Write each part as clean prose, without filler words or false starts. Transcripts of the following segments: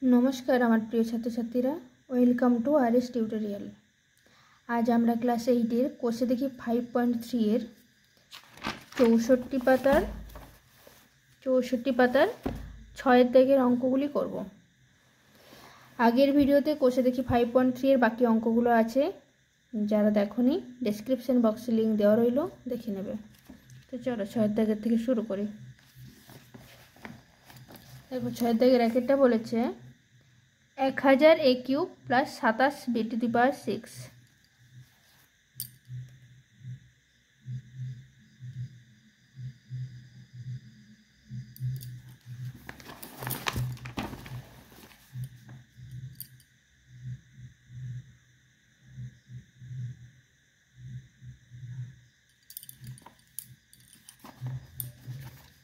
नमस्कार आमार प्रिय छात्र छात्रीरा वेलकम टू आरएस टिউটোরিয়াল। आज आमरा क्लास 8 एर कोषे देखी 5.3 एर 64 पातार 6 दागेर अंकगुली करब। आगेर भिडियोते कोषे देखी 5.3 एर बाकी अंकगुलो आछे, जारा देखोनी डेसक्रिप्शन बक्से लिंक देওয়া रইলো, देखे नेबे। तो चलो 6 दागेर थेके शुरू करी। देखो 6 दागेर एकेरटा बोलेছে 1000 a cube plus 27 b to the power 6।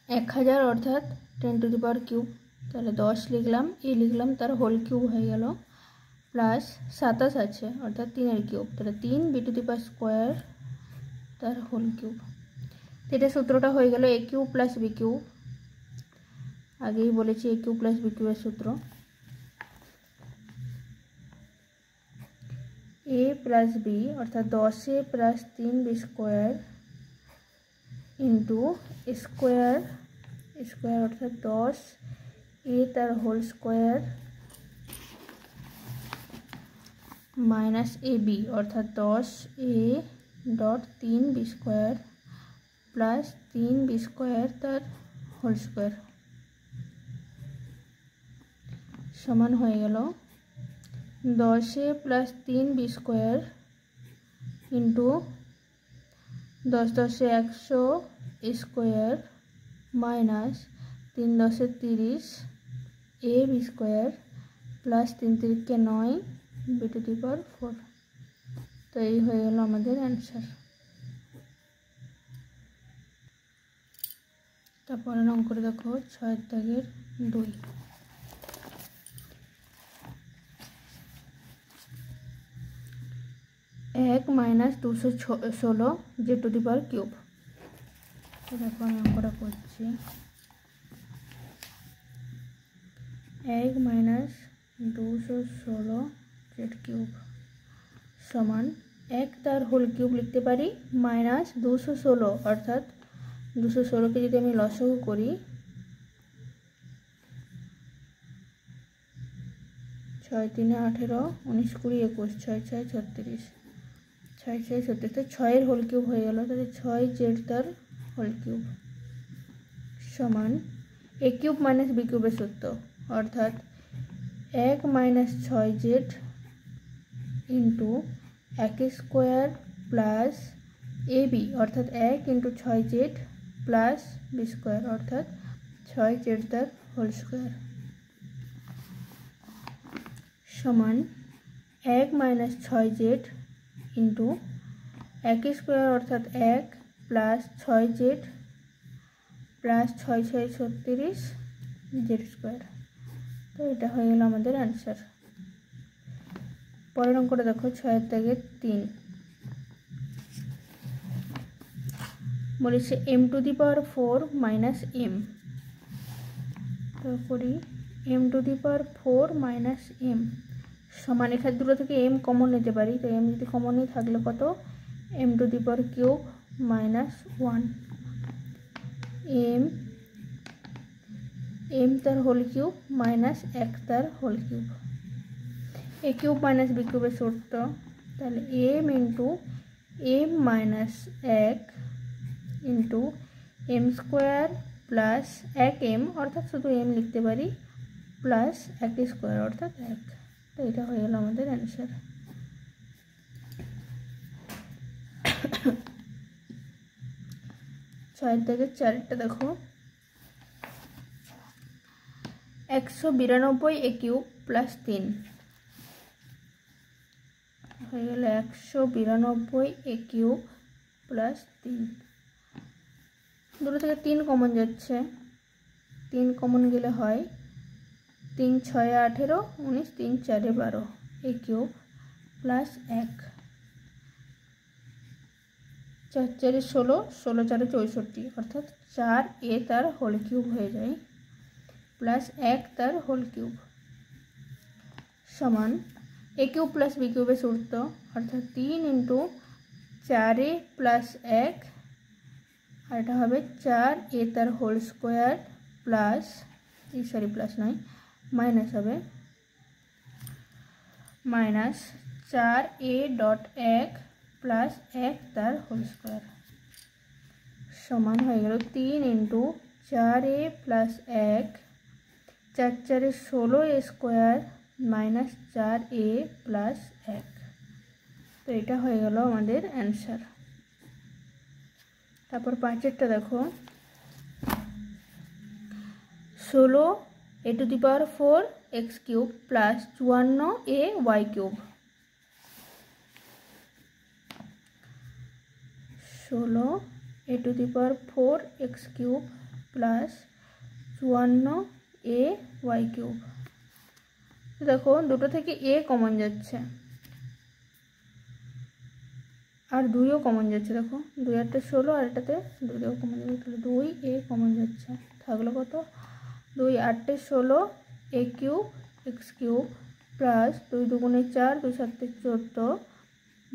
1000 अर्थात 10 टू दी पावर किউব, তাহলে 10 লিখলাম, এ লিখলাম, তার হোল কিউব হয়ে গেল, প্লাস 27 আছে অর্থাৎ 3 এর কিউব, তাহলে 3 B to the power square তার হোল কিউব। এটা সূত্রটা হয়ে গেল A cube plus B cube. আগেই বলেছি এ কিউব প্লাস বি কিউবের সূত্র এ প্লাস বি অর্থাৎ 10a plus 3b square into square square অর্থাৎ 10 ए तार whole square minus A B अर्थात 10 A dot 3 B square plus 3 B square तार होल स्क्वायर समान हो गेल 10 A plus 3 B square into 10 10 100 square minus 3 10 30 A B square plus 3 3 के 9 B to the power 4। तो ये हो गया हमारे आंसर। तारपर अंक देखो 6 दागेर 2 1 माइनस 216 जे टू दी पावर किউব। तो देखो अंकटा करছি 1 माइनस 216 जेड किউব समान 1 तार होल किউব लिखते पारी माइनस 216 अर्थात 216 के यदि आमी लसागु करी 6 3 18 19 20 21 6 6 36 6 6 36 तो 6 एर होल किউব हो गेल, ताहले 6 जेड तार होल किউব समान ए किউব माइनस बी किউবের सूत्र अर्थात 1 minus 6 Z into 1 square plus A B अर्थात 1 into 6 Z plus B square अर्थात 6 जेड तार होल स्क्वायर समान 1 माइनस 6 जेड इंटू 1 स्क्वायर अर्थात 1 plus 6 Z plus 6 6 36 Z square. तो এটা হয়ে গেল আমাদের आंसर। পরের অঙ্কটা দেখো 6 দাগের 3 বলেছে m two the power 4 minus m। তো করি m two the power 4 minus m সমান এখানে দুটো থেকে m কমন নিতে পারি, তো m যদি কমন নিই থাকলে কত m two the power cube minus 1 m तार होल किউব माइनस 1 तार होल किউব ए किউব माइनस बी किউবের सूत्र তাহলে m into m minus 1 into m square plus 1m अर्थात शुद्ध m लिखते पारी प्लस 1 स्क्वायर अर्थात 1। तो ये हो गया हमारे आंसर। छह दागेर 4 देखो 192 ए किউব प्लस 3 हो गल 192 ए किউব प्लस 3 দুটো থেকে 3 কমন যাচ্ছে, 3 কমন গেলে হয় 3 6 18 19 3 4 12 ए किউব प्लस 1 4 4 16 16 4 64 अर्थात 4 ए तार होल किউব हो जाए प्लस 1 तार होल किউব সমান এ কিউব প্লাস বি কিউবের সূত্র অর্থাৎ 3 ইন্টু 4a প্লাস 1 আর এটা হবে 4a তার হোল স্কোয়ার প্লাস প্লাস নয় মাইনাস হবে মাইনাস 4a ডট 1 প্লাস 1 তার হোল স্কোয়ার সমান হয়ে গেল 3 into 4a plus 1 4 4 16a square minus 4a plus 1। তো এটা হয়ে গেল আমাদের অ্যান্সার। তারপর 5এরটা দেখো 16a to the power 4 X cube plus 54a Y cube. 16a to the power 4 X cube plus 54a Y cube. দেখো দুটো থেকে a কমন যাচ্ছে আর 2ও কমন যাচ্ছে। দেখো 2 8 16 আর এটাতে 2 কমন যাচ্ছে, তাহলে 2a কমন যাচ্ছে। থাকলো কত 2 8 16 a cube X cube plus 2 2 4 2 7 14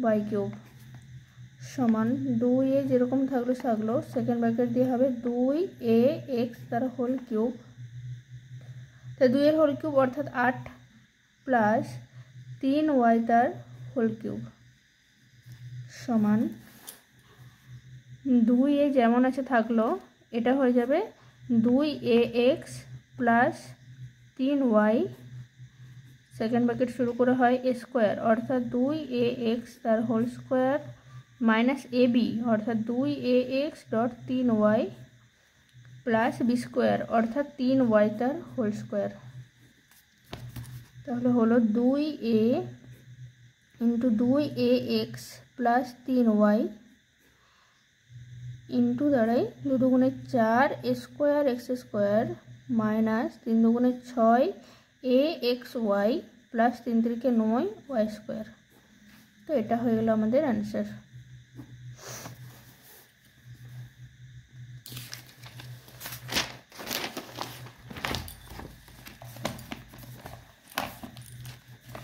Y cube সমান 2a যেরকম থাকলো থাকলো সেকেন্ড ব্র্যাকেট দিয়ে হবে 2a এক্স তার হোল কিউব, তাই 2 এর হোল কিউব অর্থাৎ 8 প্লাস 3y তার হোল কিউব সমান 2a যেমন আছে থাকলো এটা হয়ে যাবে 2ax plus 3y second bracket শুরু করে হয় a স্কোয়ার অর্থাৎ 2ax তার হোল স্কোয়ার মাইনাস ab অর্থাৎ 2ax dot 3y plus b square অর্থাৎ 3y তার হোল স্কোয়ার। তাহলে হলো 2a into 2ax plus 3y into দাঁড়াই 2 2 4 a square X square minus 3 2 6 a X Y plus 3 3 9 Y square. তো এটা হয়ে গেল আমাদের অ্যান্সার।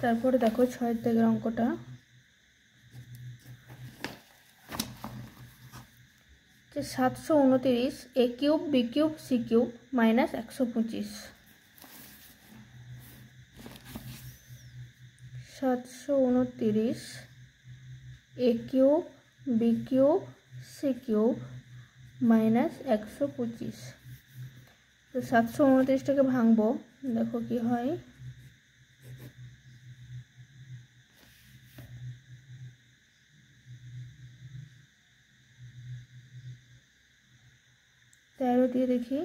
তারপরে দেখো 6 দাগের অঙ্কটা যে 729 a cube B cube C cube minus 125। 729 a cube B cube C cube minus 125। তো 729টাকে ভাঙবো, দেখো কি হয়। তেরো দিয়ে দেখি,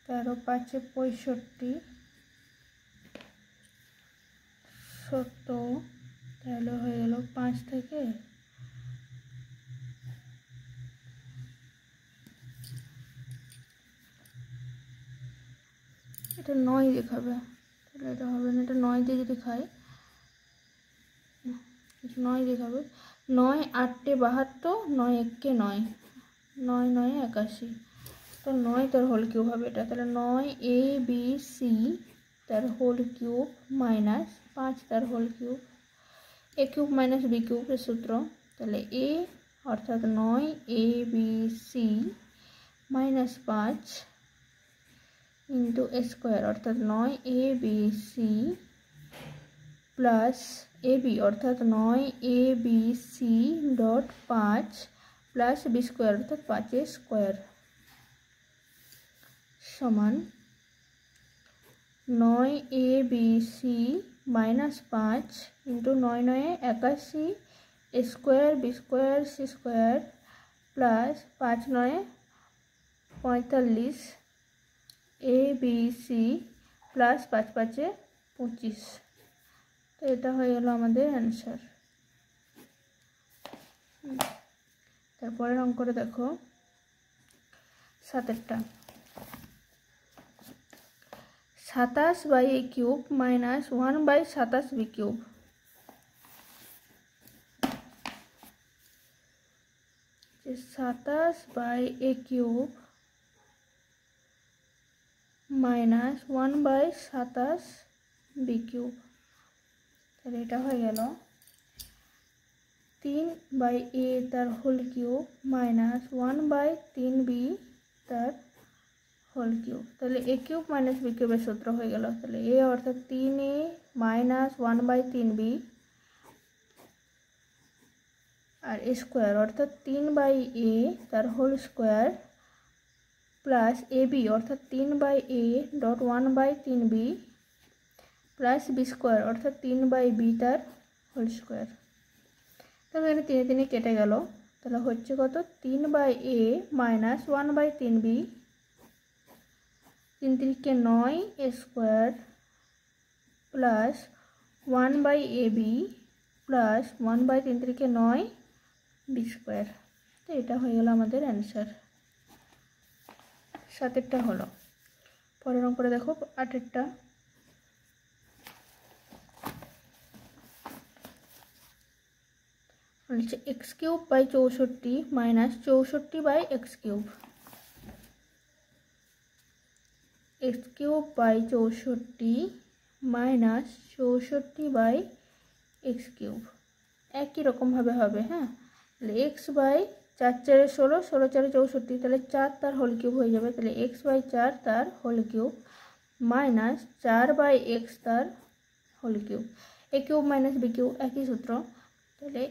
13 5 65 70, তাহলে হয়ে গেল 5 থেকে এটা 9 দেখাবে, তাহলে এটা হবে না। এটা 9 দিয়ে যদি খাই 9 দেখাবে। 9 8 72 9 1 9 9 9 81। তো 9 তার হোল কিউব হবে এটা, তাহলে 9 a b c তার হোল কিউব মাইনাস 5 তার whole cube. a cube minus b কিউবের সূত্র, তাহলে a অর্থাৎ 9 a b c minus 5 into a square অর্থাৎ 9 a b c plus A B অর্থাৎ 9 a b c dot 5 plus B square অর্থাৎ 5 square সমান 9 a b c minus 5 into 9 9 81 a square B square C square plus 5 9 45 a b c plus 5 5 25। তো এটা হয়ে গেল আমাদের answer. তারপরের অঙ্কটা দেখো 7টা 27 by a cube minus 1 by 27 b cube. 27 by a cube minus 1/27 B cube. তাহলে এটা হয়ে গেল 3/a তার হোল কিউব মাইনাস 1/3b তার হোল কিউব। তাহলে a কিউব মাইনাস b কিউবের সূত্র হয়ে গেল। তাহলে a অর্থাৎ 3a minus 1/3b R a square অর্থাৎ 3/a তার হোল স্কোয়ার প্লাস ab অর্থাৎ 3/a dot 1/3b plus b square অর্থাৎ 3/b তার হোল স্কোয়ার। তাহলে এখানে 3 3 কেটে গেল। তাহলে হচ্ছে কত 3/a minus 1/3b 3 3 K 9 a square plus 1/ab plus 1/3 3 K 9 b square. তো এটা হয়ে গেল আমাদের অ্যান্সার। 7এরটা হলো। পরের অঙ্কটা দেখো 8এরটা। বলছে X cube by 64 minus 64/x cube. X cube by 64 minus 64/x cube একই রকমভাবে হবে। হ্যাঁ, তাহলে এক্স বাই 4 4 16 16 4 64 তাহলে 4 তার হোল কিউব হয়ে যাবে। তাহলে এক্স বাই 4 তার হোল কিউব মাইনাস 4/x তার whole cube. A cube minus B cube একই সূত্র। তাহলে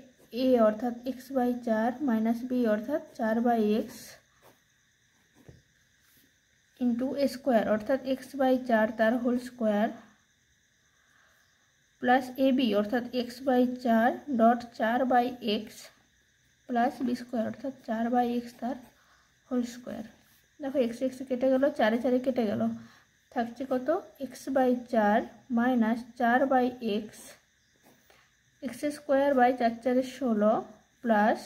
a অর্থাৎ এক্স বাই 4 মাইনাস বি অর্থাৎ 4/x ইন্টু এ স্কোয়ার অর্থাৎ এক্স বাই 4 তার whole square plus A B অর্থাৎ X by 4 dot 4/x plus B square অর্থাৎ 4/x তার হোল স্কোয়ার। দেখো এক্স এক্স কেটে গেল, 4 4 কেটে গেল, থাকছে কত X by 4 minus 4/x X square by 4 4 16 plus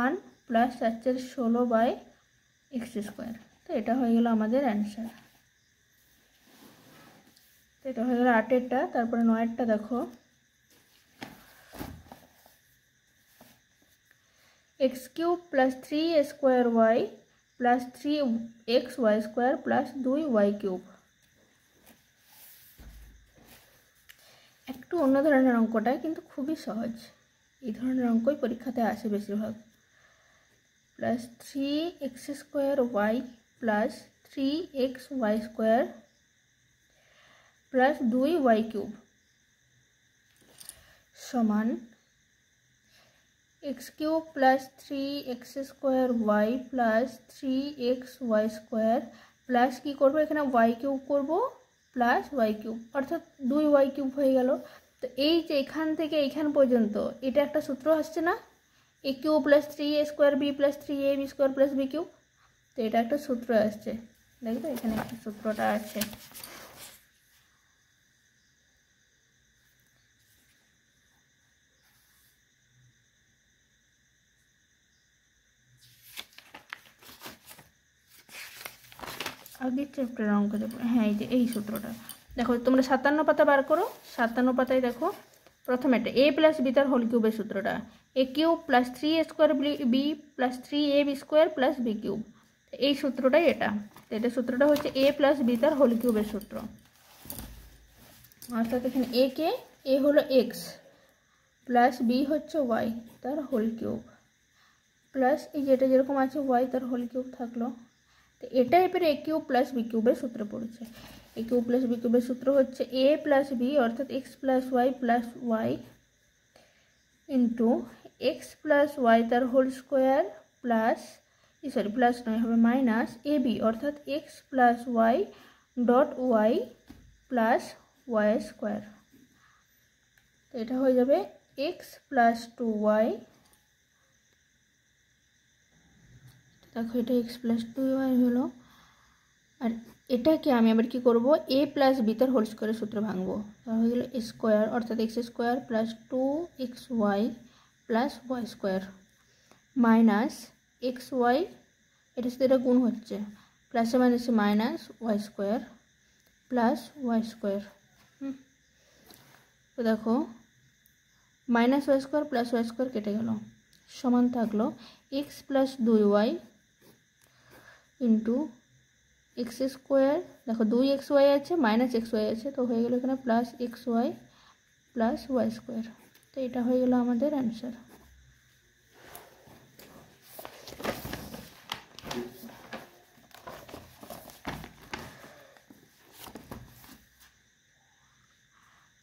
1 plus 4 4 16/x square. তো এটা হয়ে গেল আমাদের অ্যান্সার। তো এটা হয়ে গেল 8এরটা। তারপরে 9এরটা দেখো X cube plus 3a square Y plus 3xy square plus 2y cube. একটু অন্য ধরনের অঙ্কটা, কিন্তু খুবই সহজ। এই ধরনের অঙ্কই পরীক্ষাতে আসে বেশিরভাগ। Plus 3x square Y plus 3xy square plus 2y cube সমান X cube plus 3x square Y plus 3xy square plus কী করবো এখানে y কিউব করবো প্লাস y কিউব অর্থাৎ 2y কিউব হয়ে গেল। তো এই যে এখান থেকে এইখান পর্যন্ত এটা একটা সূত্র আসছে না, A cube plus 3a square B plus 3ab square plus B cube. তো এটা একটা সূত্র আসছে, দেখবে এখানে একটা সূত্রটা আছে। আগের চ্যাপ্টারের অঙ্ক দেবো। হ্যাঁ, এই যে এই সূত্রটা দেখো, তোমরা 57 পাতা বার করো। 57 পাতায় দেখো প্রথমে এটা a প্লাস বি তার হোল কিউবের সূত্রটা, A cube plus 3a square B plus 3ab square plus B cube. এই সূত্রটাই এটা। তো এটা সূত্রটা হচ্ছে a প্লাস বি তার হোল কিউবের সূত্র। অর্থাৎ এখানে এ হলো এক্স প্লাস বি হচ্ছে ওয়াই তার হোল কিউব প্লাস এই যেটা যেরকম আছে ওয়াই তার হোল কিউব থাকলো। তো এটা এবারে এ কিউব প্লাস বি কিউবের সূত্রে পড়েছে। এ কিউব প্লাস বি কিউবের সূত্র হচ্ছে এ প্লাস বি অর্থাৎ X plus Y into X plus Y তার হোল স্কোয়ার প্লাস প্লাস নয় হবে মাইনাস এ বি অর্থাৎ X plus Y dot Y plus Y square. তো এটা হয়ে যাবে এক্স প্লাস 2y। দেখো এটা এক্স প্লাস 2y হলো। আর এটাকে আমি আবার কি করব, এ প্লাস বি তার হোল স্কোয়ারের সূত্রে ভাঙবো। তাহলে হয়ে গেল স্কোয়ার অর্থাৎ x square plus 2xy plus Y square minus x Y, এটার সাথে এটা গুণ হচ্ছে, প্লাসে মাইনাসে minus Y square plus Y square. তো দেখো minus Y square plus Y square কেটে গেল, সমান থাকলো X plus 2y into x square, দেখো 2xy আছে, -xy আছে, তো হয়ে গেল এখানে +xy + y স্কোয়ার। তো এটা হয়ে গেল আমাদের অ্যান্সার।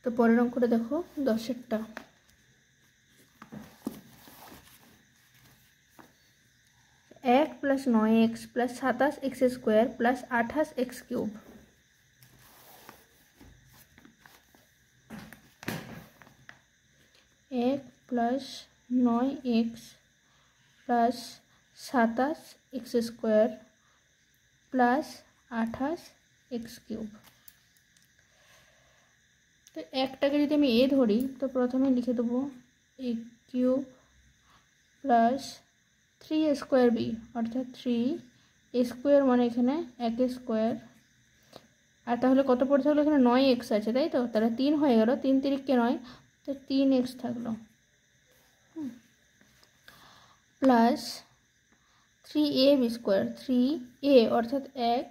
তো পরের অঙ্কটা দেখো 10এরটা। 1 + 9x + 27x² + 28x³ 1 + 9x + 27x² + 28x³। তো একটাকে যদি আমি এ ধরি তো প্রথমে লিখে দেবো a³ + 3a² বি, অর্থাৎ 3a² মানে এখানে 1² আর তাহলে কত পড়ে থাকলো এখানে 9x আছে, তাই তো, তাহলে 3 হয়ে গেল, 3 × 3 = 9, তো 3x থাকলো প্লাস 3ab², 3a অর্থাৎ 1,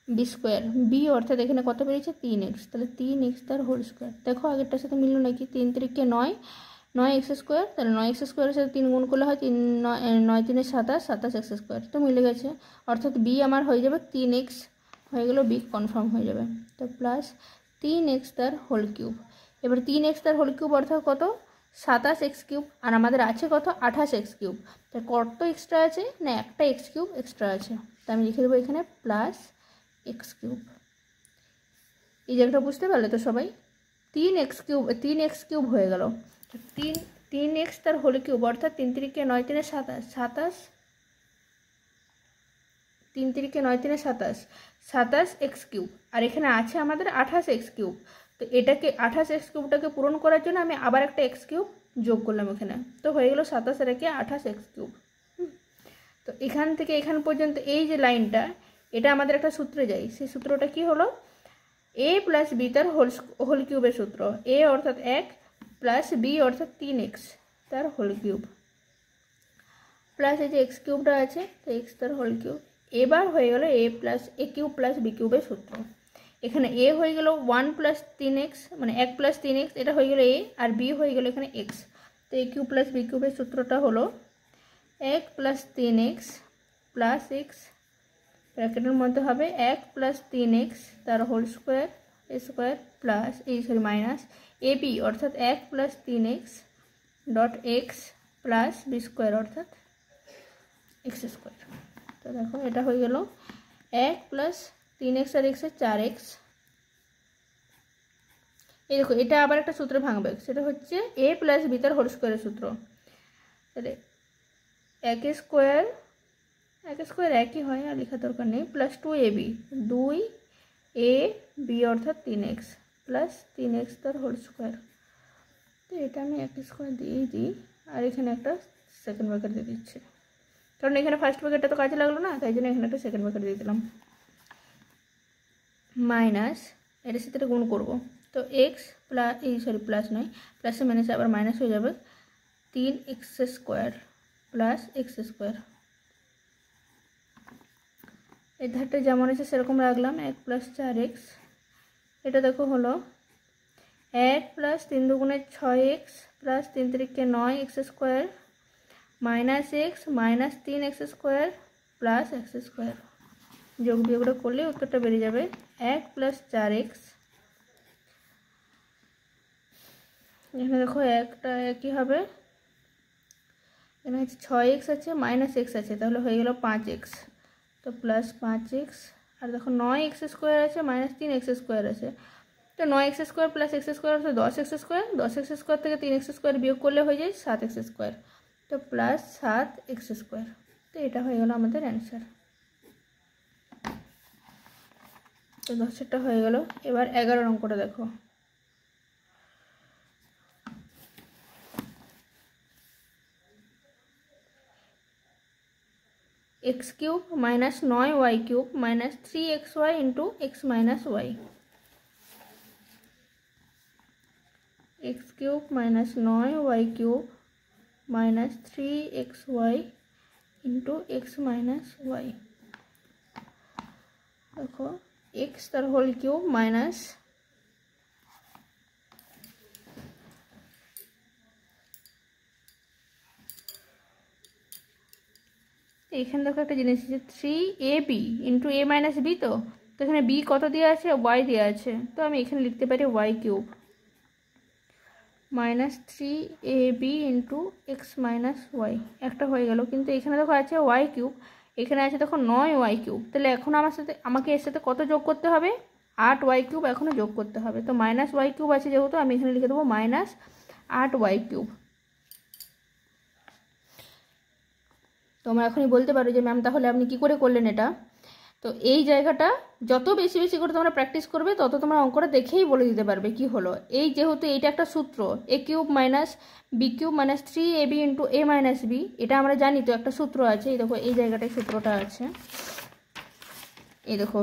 b² বি অর্থাৎ এখানে কত বেরিয়েছে 3x, তাহলে 3x তার হোল স্কোয়ার। দেখো আগেরটার সাথে মিললো নাকি, 3 × 3 = 9, 9x², তাহলে 9x² সাথে 3 গুণ করলে হয় 3 9 3 27, 27x², তো মিলে গেছে, অর্থাৎ বি আমার হয়ে যাবে 3x, হয়ে গেল বি কনফার্ম হয়ে যাবে। তো প্লাস 3x তার হোল কিউব, এবার 3x তার হোল কিউব অর্থাৎ কত 27x³ আর আমাদের আছে কত 28x³, তাই কত এক্সট্রা আছে না একটা x³ এক্সট্রা আছে, তো আমি লিখে দেবো এখানে +x³। এই জায়গাটা বুঝতে পারলে তো সবাই, 3x³ হয়ে গেল, 3x তার হোল কিউব অর্থাৎ 3 × 3 = 9, 3 × 27, 3 × 3 = 9, 3 × 27, 27x³ আর এখানে আছে আমাদের 28x³, তো এটাকে 28x³ পূরণ করার জন্য আমি আবার একটা x³ যোগ করলাম এখানে, তো হয়ে গেল 27 আর 28x³। তো এখান থেকে এখান পর্যন্ত এই যে লাইনটা, এটা আমাদের একটা সূত্রে যায়, সেই সূত্রটা কি হলো a + b তার হোল কিউবের সূত্র, a অর্থাৎ 1 + b অর্থাৎ 3x তার হোল কিউব প্লাস এই যে x³ আছে, তো x তার হোল কিউব। এবার হয়ে গেল a + a³ + b³ এর সূত্র, এখানে a হয়ে গেল 1 + 3x মানে 1 + 3x, এটা হয়ে গেল a, আর b হয়ে গেল এখানে x, তো a³ + b³ এর সূত্রটা হলো 1 + 3x + x, ব্র্যাকেটের মধ্যে হবে 1 + 3x তার whole square plus minus ab অর্থাৎ 1 + 3x x প্লাস b² অর্থাৎ x²। তো দেখো এটা হয়ে গেল 1 + 3x আর x এর 4x। এই দেখো এটা আবার একটা সূত্রে ভাঙবে, সেটা হচ্ছে a + b তার হোল স্কোয়ারের সূত্র, তাহলে 1² একই হয় আর লেখার দরকার নেই, প্লাস 2ab 2ab অর্থাৎ 3x প্লাস 3x তার হোল স্কোয়ার। তো এটা আমি 1² দিয়েই দিই আর এখানে একটা সেকেন্ড ব্র্যাকেট দিয়ে দিচ্ছি, কারণ এখানে ফার্স্ট ব্র্যাকেটটা তো কাজে লাগলো না, তাই জন্য এখানে একটা সেকেন্ড ব্র্যাকেট দিয়ে দিলাম, মাইনাস এটার সাথে গুণ করবো, তো এক্স প্লাস প্লাস নয় প্লাসে মাইনাসে আবার মাইনাস হয়ে যাবে, 3x² প্লাস x²। এই ধারটা যেমন আছে সেরকম রাখলাম, 1 + 4x, এটা দেখো হলো 1 + 3 × 2 = 6x plus 3 × 3 = 9x² minus x minus 3x² plus x², যোগ বিয়োগটা করলে উত্তরটা বেরিয়ে যাবে 1 + 4x, এখানে দেখো একটা একই হবে, এখানে হচ্ছে 6x আছে মাইনাস x আছে, তাহলে হয়ে গেল 5x, তো প্লাস 5x, আর দেখো 9x² আছে মাইনাস 3x² আছে, তো 9x² প্লাস x² অর্থাৎ 10x², 10x² থেকে 3x² বিয়োগ করলে হয়ে যায় 7x², তো প্লাস 7x²। তো এটা হয়ে গেল আমাদের অ্যান্সার। তো 10টা হয়ে গেল, এবার 11 অঙ্কটা দেখো, x³ minus 9y³ minus 3xy into x minus y, x³ minus 9y³ minus 3xy into x minus y। দেখো এক্স তার হোল কিউব মাইনাস এখানে দেখো একটা জিনিস আছে 3ab into a minus B. তো এখানে বি কত দেওয়া আছে, ওয়াই দেওয়া আছে, তো আমি এখানে লিখতে পারি Y cube minus 3ab into x minus Y. একটা হয়ে গেল, কিন্তু এখানে দেখো আছে ওয়াই কিউব, এখানে আছে দেখো 9y কিউব। তাহলে এখন আমাকে এর সাথে কত যোগ করতে হবে, 8y কিউব এখনও যোগ করতে হবে। তো মাইনাস ওয়াই কিউব আছে যেহেতু, আমি এখানে লিখে দেবো মাইনাস 8y কিউব। তোমরা এখনই বলতে পারো যে ম্যাম তাহলে আপনি কি করে করলেন এটা। তো এই জায়গাটা যত বেশি বেশি করে তোমরা প্র্যাকটিস করবে তত তোমরা অঙ্কটা দেখেই বলে দিতে পারবে কি হলো। এই যেহেতু এইটা একটা সূত্র, A cube minus B cube minus 3ab into A minus B, এটা আমরা জানি তো একটা সূত্র আছে। এই দেখো এই জায়গাটায় সূত্রটা আছে, এই দেখো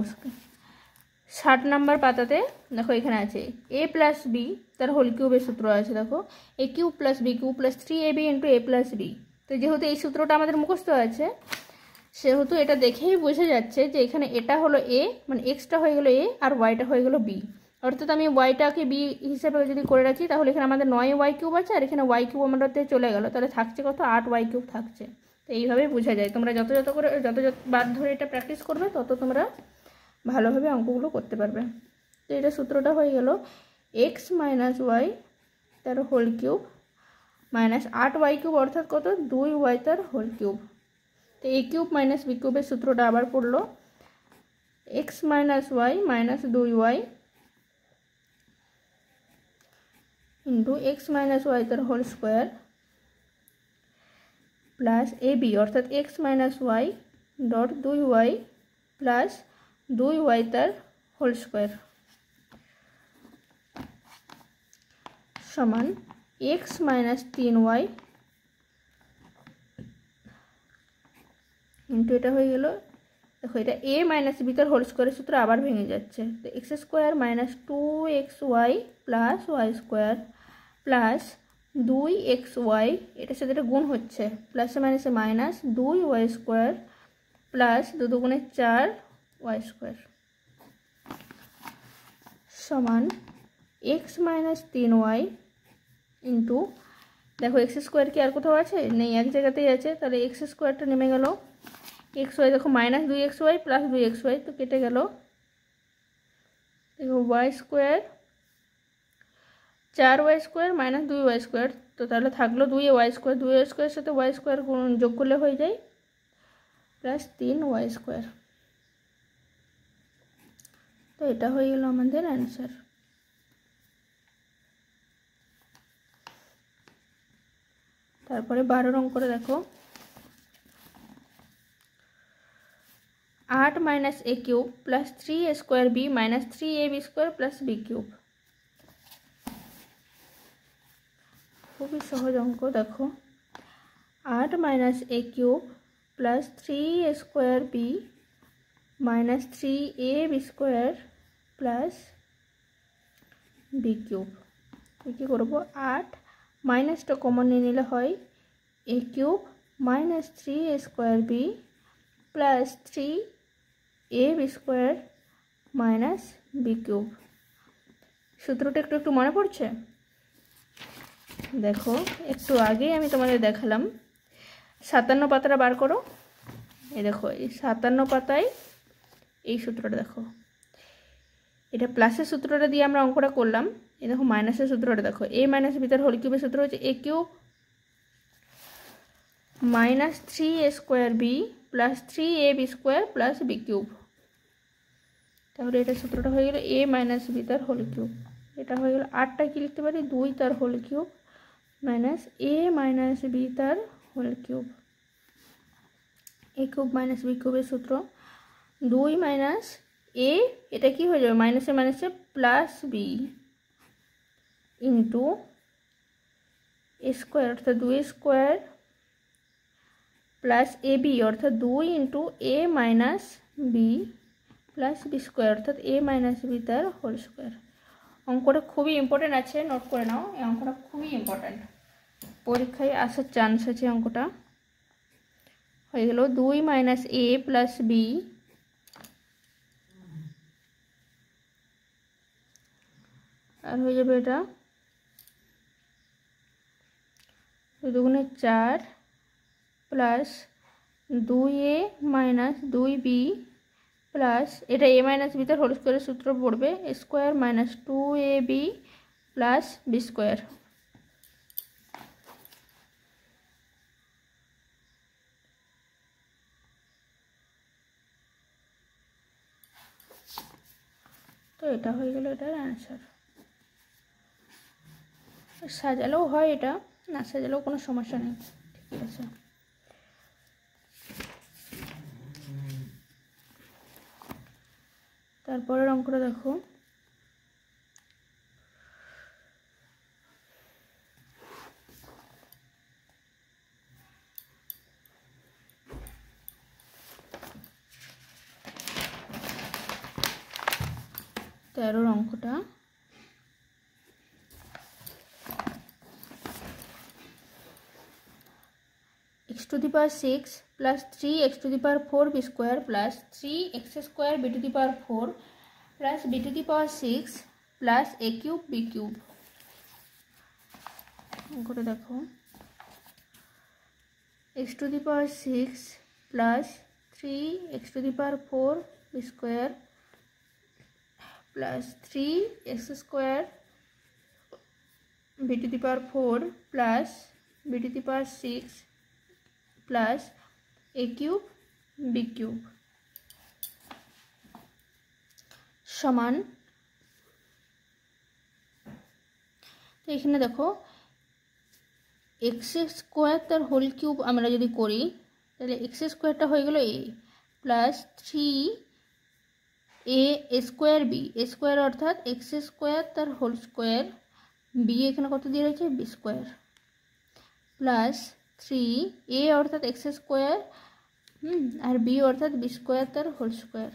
60 নম্বর পাতাতে দেখো এখানে আছে এ প্লাস বি তার হোল কিউবের সূত্র আছে। দেখো A cube plus B cube plus 3ab into A plus B. তো যেহেতু এই সূত্রটা আমাদের মুখস্থ আছে, সেহেতু এটা দেখেই বোঝা যাচ্ছে যে এখানে এটা হলো এ, মানে এক্সটা হয়ে গেলো এ আর ওয়াইটা হয়ে গেলো বি। অর্থাৎ আমি ওয়াইটাকে বি হিসেবে যদি করে রাখি তাহলে এখানে আমাদের 9y কিউব আছে, আর এখানে ওয়াই কিউব আমাদের চলে গেল, তাহলে থাকছে কত, 8y কিউব থাকছে। তো এইভাবেই বোঝা যায়। তোমরা যত বার ধরে এটা প্র্যাকটিস করবে তত তোমরা ভালোভাবে অঙ্কগুলো করতে পারবে। তো এটা সূত্রটা হয়ে গেল এক্স মাইনাস ওয়াই তার whole cube minus 8y cube, অর্থাৎ কত, 2y তার হোল কিউব। তো এ কিউব মাইনাস বি কিউবের সূত্রটা আবার পড়লো X minus Y minus 2y into x minus Y তার whole square plus A B, অর্থাৎ X minus Y dot 2y plus 2y তার হোল স্কোয়ার সমান এক্স মাইনাস 3y ইন্টু এটা হয়ে গেল, দেখো এটা এ মাইনাস বি তার হোল স্কোয়ারের সূত্র আবার ভেঙে যাচ্ছে। তো x square minus 2xy plus Y square plus 2xy, এটার সাথে এটা গুণ হচ্ছে, প্লাসে মাইনাসে মাইনাস 2y স্কোয়ার প্লাস 2 দুগুণে 4y স্কোয়ার সমান এক্স মাইনাস 3y ইন্টু, দেখো এক্স স্কোয়ার কি আর কোথাও আছে, নেই, এক জায়গাতেই আছে। তাহলে এক্স স্কোয়ারটা নেমে গেল, এক্স ওয়াই দেখো মাইনাস 2xy প্লাস 2xy, তো কেটে গেল। দেখো Y square 4y square minus 2y square, তো তাহলে থাকলো 2y স্কোয়ার, 2y স্কোয়ারের সাথে ওয়াই স্কোয়ার যোগ করলে হয়ে যায় প্লাস 3y স্কোয়ার। তো এটা হয়ে গেল আমাদের অ্যান্সার। তারপরে 12 অঙ্কটা দেখো 8 minus A cube plus 3a square B minus 3ab square plus B cube. খুবই সহজ অঙ্ক। দেখো 8 minus A cube plus 3a square B minus 3ab square plus B cube. কী করবো, 8 মাইনাসটা কমন নিয়ে নিলে হয় A cube minus 3a square B plus 3ab square minus B cube. সূত্রটা একটু একটু মনে পড়ছে? দেখো একটু আগেই আমি তোমাদের দেখালাম, 57 পাতাটা বার করো। এই দেখো এই 57 পাতায় এই সূত্রটা দেখো, এটা প্লাসের সূত্রটা দিয়ে আমরা অঙ্কটা করলাম। এই দেখো মাইনাসের সূত্রটা দেখো, এ মাইনাস বি তার হোল কিউবের সূত্র হচ্ছে A cube minus 3a square B plus 3ab square plus B cube. তাহলে এটা সূত্রটা হয়ে গেল এ মাইনাস বি তার হোল কিউব। এটা হয়ে গেল 8টা কি লিখতে পারি, 2 তার whole cube minus A minus B তার whole cube. A cube minus B কিউবের সূত্র 2 মাইনাস এ, এটা কি হয়ে যাবে, মাইনাসে মাইনাসে plus B into A square অর্থাৎ 2 স্কোয়ার প্লাস এ বি অর্থাৎ 2 into A minus B plus B square অর্থাৎ এ মাইনাস বি তার হোল স্কোয়ার। অঙ্কটা খুবই ইম্পর্টেন্ট আছে, নোট করে নাও। এই অঙ্কটা খুবই ইম্পর্টেন্ট, পরীক্ষায় আসার চান্স আছে। অঙ্কটা হয়ে গেল 2 মাইনাস এ প্লাস বি আর হয়ে যাবে এটা 2 দুগুণে 4 plus 2a minus 2b plus এটা a মাইনাস b তার হোল স্কোয়ারের সূত্র পড়বে square minus 2ab plus B square. তো এটা হয়ে গেল এটার অ্যান্সার। সাজালেও হয়, এটা না সাজালেও কোনো সমস্যা নেই, ঠিক আছে। তারপরের অঙ্কটা দেখো, তেরোর অঙ্কটা x to the power 6 plus 3x to the power 4 b square plus 3x square b to the power 4 plus b to the power 6 plus a cube b cube। অঙ্কটা দেখো, x to the power 6 plus 3x to the power 4 b square plus 3x square b to the power 4 plus b to the power 6 plus a cube b cube সমান। তো এখানে দেখো X square তার whole cube আমরা যদি করি তাহলে X স্কোয়ারটা হয়ে গেল a plus 3a square B square অর্থাৎ এক্স স্কোয়ার তার হোল স্কোয়ার, বি এখানে কত দিয়ে রয়েছে বি স্কোয়ার, প্লাস 3a অর্থাৎ এক্স স্কোয়ার আর বি অর্থাৎ বি স্কোয়ার তার whole square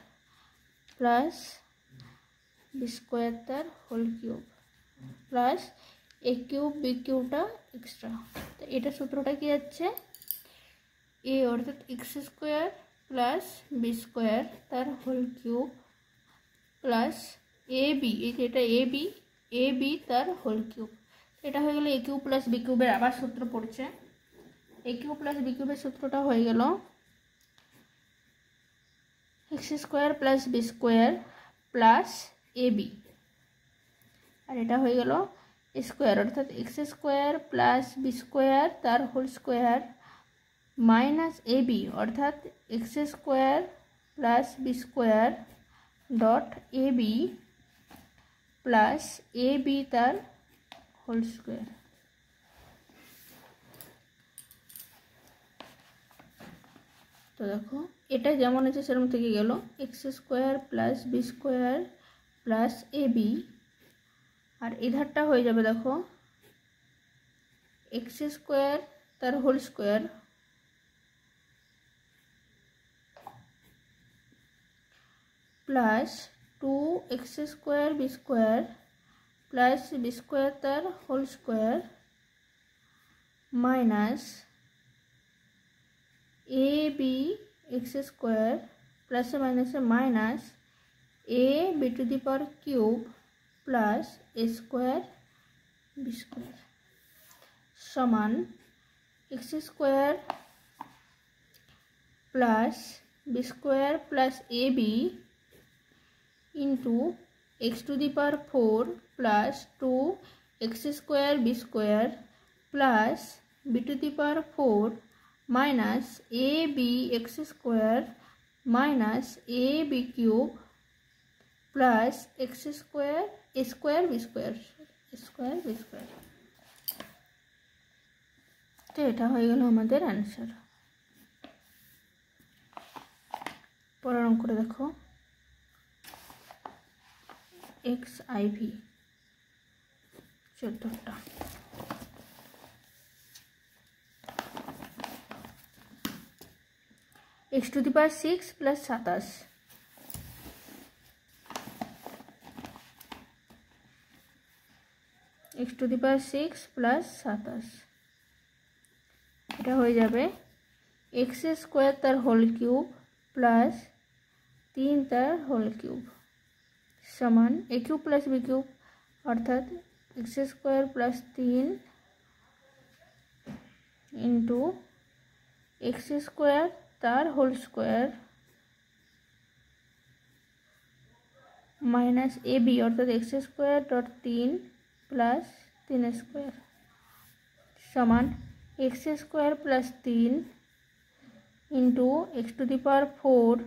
plus B square তার whole cube plus A cube B কিউবটা এক্সট্রা। তো এটা সূত্রটা কি যাচ্ছে, এ অর্থাৎ x square plus B square তার whole cube plus A B, এটা এ বি তার হোল কিউব। এটা হয়ে গেল এ কিউব প্লাস বি কিউবের আবার সূত্র পড়ছে, এ কিউব প্লাস বি কিউবের সূত্রটা হয়ে গেল X square plus B square plus এ বি, আর এটা হয়ে গেল স্কোয়ার অর্থাৎ x square plus B square তার whole square minus A B অর্থাৎ x square plus B square dot A B plus A B তার হোল স্কোয়ার। তো দেখো এটা যেমন আছে সেরকম থেকে গেল X square plus B square plus এ বি, আর এধারটা হয়ে যাবে দেখো এক্স স্কোয়ার তার whole square plus 2x square B square plus B square তার whole square minus A B X square প্লাসে মাইনাসে minus A B to the power cube plus A square B square সমান X square plus B square plus A B into X to the power 4 plus 2x square B square plus B to the power 4 minus A B X square minus A B cube plus X square square B square square B square. তো এটা হয়ে গেল আমাদের answer. পরের অঙ্কটা দেখো X IV 14টা, x to the power 6 plus 27 x to the power 6 plus 27 এটা হয়ে যাবে x স্কোয়ার তার হোল কিউব প্লাস 3 তার হোল কিউব সমান A cube plus B cube অর্থাৎ x square plus 3 into x square তার whole square minus A B অর্থাৎ x square dot 3 plus 3 square সমান X square plus 3 into X to the power 4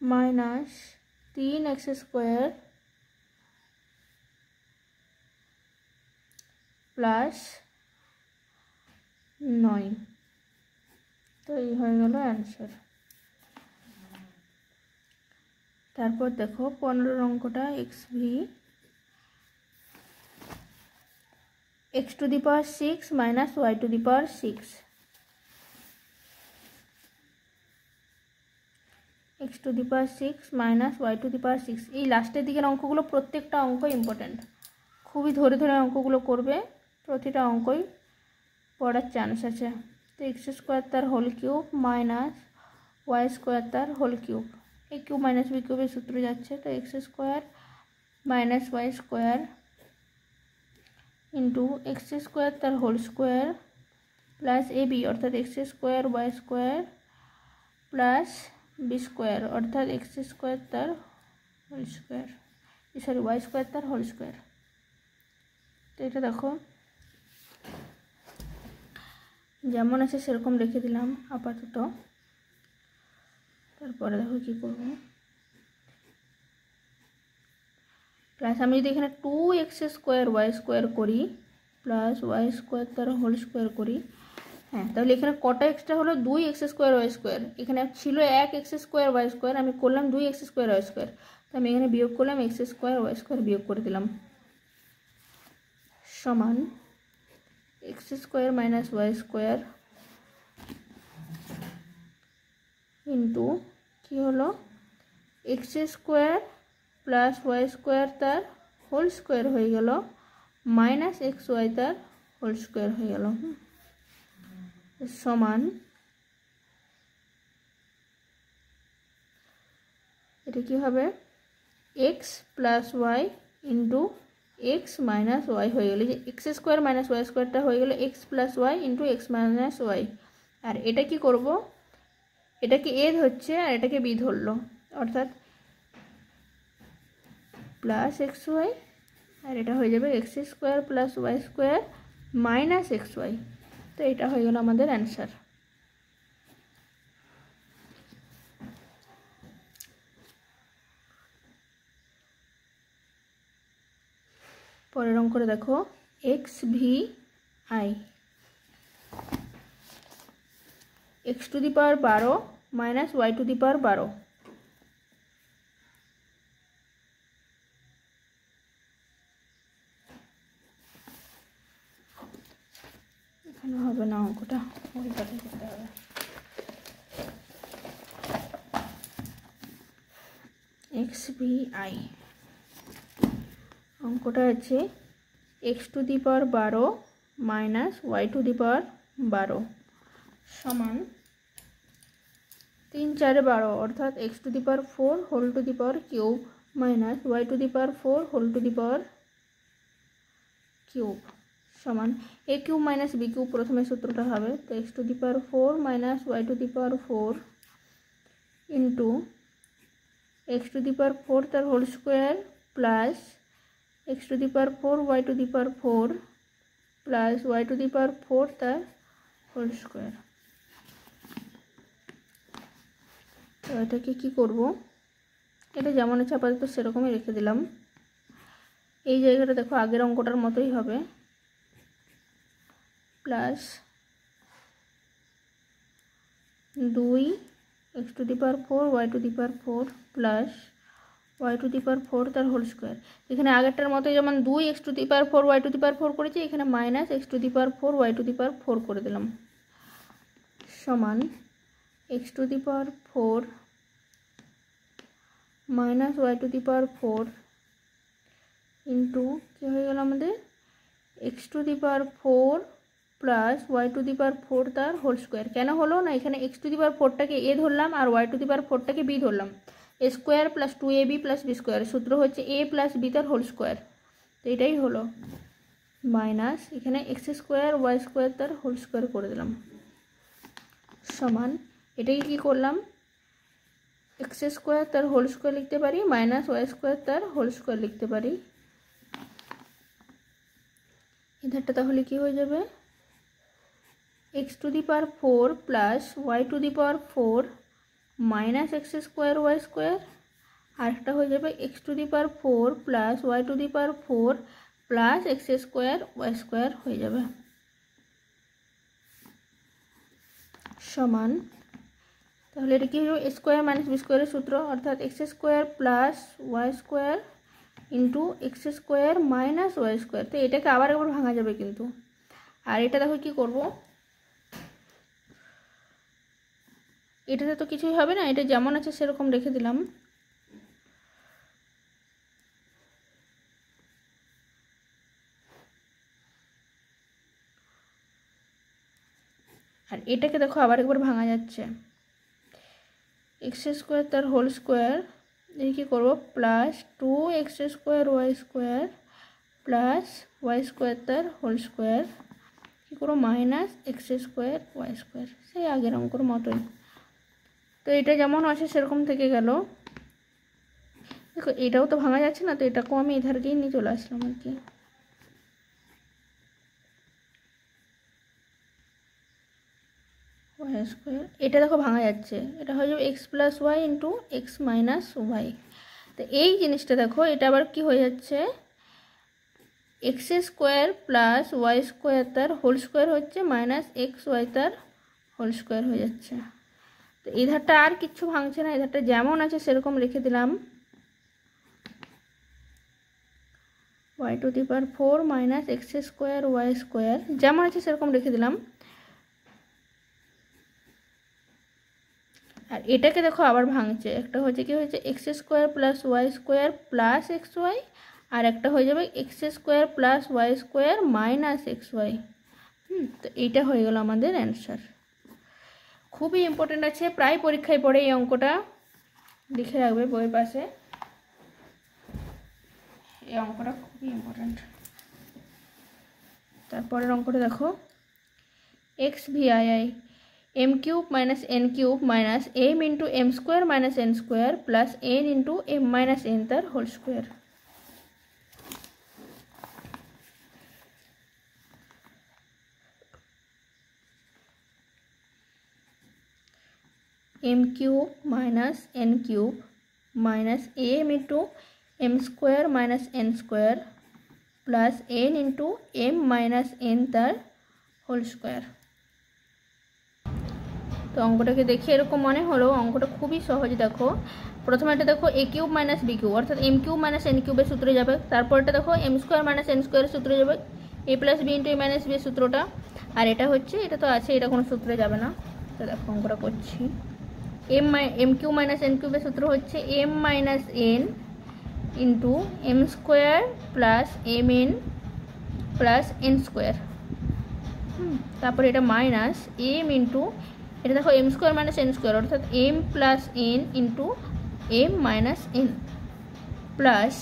minus 3x square plus 9 तो ये हो गल answer. तारपर देखो 15 अंकटा X V X to the power 6 minus Y to the power 6 X to the power 6 minus Y to the power 6 এই লাস্টের দিকের অঙ্কগুলো প্রত্যেকটা অঙ্ক ইম্পর্টেন্ট, খুবই ধরে ধরে অঙ্কগুলো করবে, প্রতিটা অঙ্কই পড়ার চান্স আছে। তো এক্স স্কোয়ার তার whole cube minus Y square তার হোল কিউব, এই কিউব মাইনাস বি কিউবের সূত্র যাচ্ছে, তো x square minus Y square into x square তার whole square plus A B অর্থাৎ x square Y square plus b square अर्थात एक्स स्क्वायर तार होल स्क्वायर सरि वाई स्क्वायर तार होल स्क्वायर। तो ये देखो जेमन आछे सेरकम रेखे दिलाम आपातत। तारपरे देखो कि करब प्लस आमि जोदि एखाने 2x स्क्वायर वाई स्क्वायर करी प्लस वाई स्क्वायर तार होल स्क्वायर करी, हाँ তাহলে এখানে কটা এক্সট্রা হলো 2x স্কয়ার ওয়াই স্কয়ার, এখানে ছিল 1x স্কয়ার ওয়াই স্কয়ার, আমি করলাম 2x স্কয়ার ওয়াই স্কয়ার, তো আমি এখানে বিয়োগ করলাম x স্কয়ার ওয়াই স্কয়ার বিয়োগ করে দিলাম সমান x square minus y square into কি হলো x square plus y square তার হোল স্কয়ার হয়ে গেল মাইনাস xy তার হোল স্কয়ার হয়ে গেল समान এটা কি হবে x plus y into x minus y হয়ে গেল, যে x স্কয়ার মাইনাস y স্কয়ারটা হয়ে গেল x plus y into x minus y। আর এটা কি করব, এটাকে a ধরছে আর এটাকে b ধরলো অর্থাৎ প্লাস xy আর এটা হয়ে যাবে x square plus y square minus xy। तो এটা হয়ে গেল আমাদের आंसर। পরের অঙ্কটা দেখো X V I X to the power 12 minus Y to the power 12 এখানে হবে না অঙ্কটা ওইটাতে করতে হবে। एक्स भी आई অঙ্কটা আছে x to the power 12 minus Y to the power 12 समान 3 4 12 अर्थात x to the power 4 whole to the power cube minus Y to the power 4 whole to the power cube समान a cube minus b cube प्रथम सूत्रटा है, तो x to the power 4 minus Y to the power 4 into x to the power 4 तार whole square plus x to the power 4 y to the power 4 plus y to the power 4 तार whole square. तो এটাকে কি করব, এটা যেমন আছে আপাতত সেরকমই রেখে দিলাম। এই জায়গাটা দেখো আগের অঙ্কটার মতোই হবে plus 2 x to the power 4 y to the power 4 plus y to the power 4 तार होल स्क्वायर। এখানে আগেরটার মতো যেমন 2 x to the power 4 y to the power 4 করেছি, এখানে minus x to the power 4 y to the power 4 করে দিলাম সমান x to the power 4 minus Y to the power 4 into কি হয়ে গেল আমাদের X to the power 4 plus Y to the power 4 তার হোল স্কোয়ার। কেন হলো না, এখানে এক্স টু দি পাওয়ার 4টাকে এ ধরলাম আর ওয়াই টু দি পাওয়ার 4টাকে বি ধরলাম। A square plus 2ab plus B square, সূত্র হচ্ছে এ প্লাস বি তার হোল স্কোয়ার। তো এটাই হলো মাইনাস এখানে এক্স স্কোয়ার ওয়াই স্কোয়ার তার হোল স্কোয়ার করে দিলাম সমান এটাকে কী করলাম, এক্স স্কোয়ার তার হোল স্কোয়ার লিখতে পারি মাইনাস ওয়াই স্কোয়ার তার হোল স্কোয়ার লিখতে পারি। এধারটা তাহলে কি হয়ে যাবে, X to the power 4 plus Y to the power 4 minus x square Y square, আর একটা হয়ে যাবে X to the power 4 plus Y to the power 4 plus X square Y square হয়ে যাবে সমান। তাহলে এটা কি হলো, এ স্কোয়ার মাইনাস বি স্কোয়ারের সূত্র, অর্থাৎ x square plus Y square into x square minus Y square. তো এটাকে আবার একবার ভাঙা যাবে কিন্তু। আর এটা দেখো কি করব, এটাতে তো কিছুই হবে না, এটা যেমন আছে সেরকম রেখে দিলাম। আর এটাকে দেখো আবার একবার ভাঙা যাচ্ছে, এক্স স্কোয়ার তার হোল স্কোয়ার, এই কী করবো, plus 2x square Y square plus Y square তার হোল স্কোয়ার, কী করবো, minus x square Y square, সেই আগের অঙ্কর মতোই। তো এটা যেমন আছে সেরকম থেকে গেল। দেখো এটাও তো ভাঙা যাচ্ছে না, তো এটাকেও আমি এধারকেই নিয়ে চলে আসলাম আর কি। ওয়াই স্কোয়ার এটা দেখো ভাঙা যাচ্ছে, এটা হয়ে যাবে x plus Y into x minus y. তো এই জিনিসটা দেখো এটা আবার কি হয়ে যাচ্ছে, x square plus Y square তার হোল স্কোয়ার হচ্ছে মাইনাস এক্স ওয়াই তার হোল স্কোয়ার হয়ে যাচ্ছে। তো এই ধারটা আর কিচ্ছু ভাঙছে না, এই ধারটা যেমন আছে সেরকম লিখে দিলাম, y to the power 4 minus x square Y square যেমন আছে সেরকম রেখে দিলাম। আর এটাকে দেখো আবার ভাঙছে, একটা হচ্ছে কি হয়েছে X square plus Y square plus X Y, আর একটা হয়ে যাবে X square plus Y square minus x Y. তো এইটা হয়ে গেল আমাদের অ্যান্সার। খুবই ইম্পর্টেন্ট আছে, প্রায় পরীক্ষায় পড়ে এই অঙ্কটা, লিখে রাখবে বইয়ের পাশে, এই অঙ্কটা খুবই ইম্পর্টেন্ট। তারপরের অঙ্কটা দেখো, এক্স ভিআই m cube minus n cube minus m into m square minus n square plus n into m minus n তার whole square. m cube minus n cube minus m into m square minus n square plus n into m minus n তার whole square. তো অঙ্কটাকে দেখে এরকম মনে হলো অঙ্কটা খুবই সহজ। দেখো প্রথমে এটা দেখো A cube minus B cube, অর্থাৎ এম কিউব মাইনাস এন কিউবের সূত্রে যাবে। তারপরটা দেখো এম স্কোয়ার মাইনাস এন স্কোয়ারের সূত্রে যাবে, এ plus B into A minus B এর সূত্রটা। আর এটা হচ্ছে, এটা তো আছে, এটা কোনো সূত্রে যাবে না। তো দেখো অঙ্কটা করছি, এম কিউব মাইনাস এন কিউবের সূত্র হচ্ছে M minus N into M square plus M N plus N square. তারপরে এটা মাইনাস এম ইন্টু, এটা দেখো M square minus N square, অর্থাৎ M plus N into M minus N plus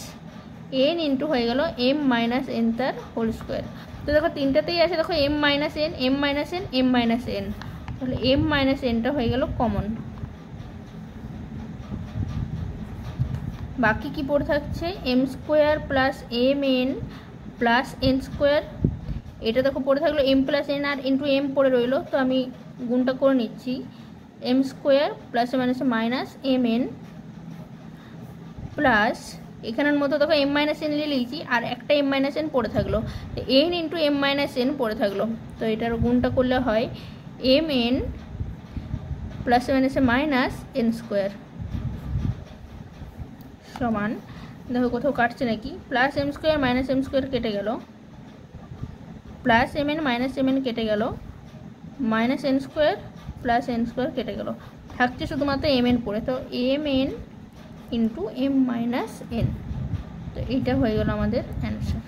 N into হয়ে গেল এম মাইনাস এন তার whole square. তো দেখো তিনটাতেই আছে, দেখো M minus N, M minus N, M minus N, তাহলে এম মাইনাস এনটা হয়ে গেল কমন। বাকি কি পড়ে থাকছে, m square plus M N plus N square. এটা দেখো পড়ে থাকলো এম প্লাস এন আর ইন্টু এম পড়ে রইলো, তো আমি গুণটা করে নিচ্ছি, এম স্কোয়ার প্লাসে মাইনাসে মাইনাস এম এন প্লাস এখানের মতো দেখো এম মাইনাস এন নিয়ে লিখছি, আর একটা এম মাইনাস এন পড়ে থাকলো, তো n into M minus n পড়ে থাকলো। তো এটার গুণটা করলে হয় এম এন প্লাসে মাইনাসে মাইনাস এন স্কোয়ার সমান, দেখো কোথাও কাটছে নাকি, plus m square minus m square কেটে গেল, plus M n minus m n কেটে গেল, minus N square plus N square কেটে গেল, থাকছে শুধুমাত্র এম এন পড়ে। তো m n into M minus n, তো এইটা হয়ে গেল আমাদের অ্যান্সার।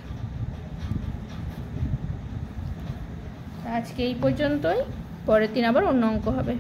আজকে এই পর্যন্তই, পরের দিন আবার অন্য অঙ্ক হবে।